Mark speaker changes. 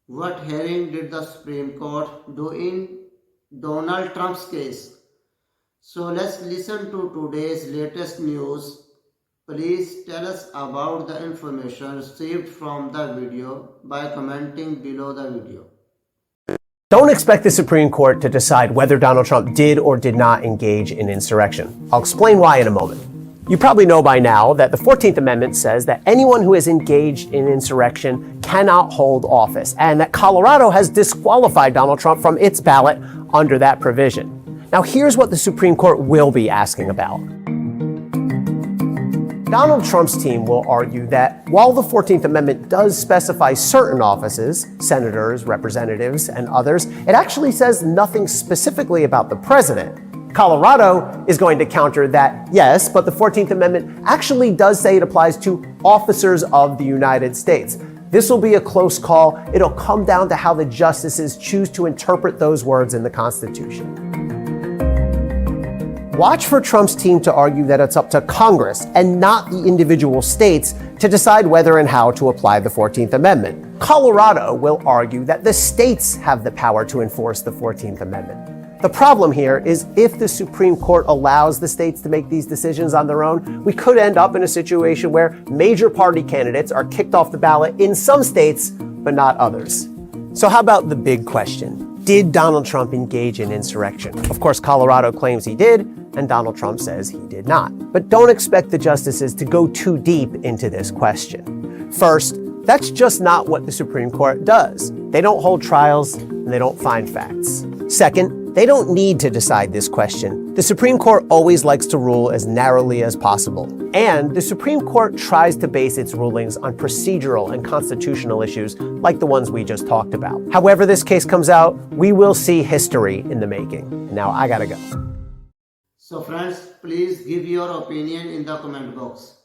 Speaker 1: What hearing did the Supreme Court do in Donald Trump's case? So let's listen to today's latest news. Please tell us about the information received from the video by commenting below the video.
Speaker 2: Don't expect the Supreme Court to decide whether Donald Trump did or did not engage in insurrection. I'll explain why in a moment. You probably know by now that the 14th Amendment says that anyone who has engaged in insurrection cannot hold office, and that Colorado has disqualified Donald Trump from its ballot under that provision. Now, here's what the Supreme Court will be asking about. Donald Trump's team will argue that while the 14th Amendment does specify certain offices, senators, representatives, and others, it actually says nothing specifically about the president. Colorado is going to counter that, yes, but the 14th Amendment actually does say it applies to officers of the United States. This will be a close call. It'll come down to how the justices choose to interpret those words in the Constitution. Watch for Trump's team to argue that it's up to Congress and not the individual states to decide whether and how to apply the 14th Amendment. Colorado will argue that the states have the power to enforce the 14th Amendment. The problem here is if the Supreme Court allows the states to make these decisions on their own, we could end up in a situation where major party candidates are kicked off the ballot in some states, but not others. So how about the big question? Did Donald Trump engage in insurrection? Of course, Colorado claims he did, and Donald Trump says he did not. But don't expect the justices to go too deep into this question. First, that's just not what the Supreme Court does. They don't hold trials, and they don't find facts. Second, they don't need to decide this question. The Supreme Court always likes to rule as narrowly as possible. And the Supreme Court tries to base its rulings on procedural and constitutional issues like the ones we just talked about. However this case comes out, we will see history in the making. Now I gotta go.
Speaker 1: So friends, please give your opinion in the comment box.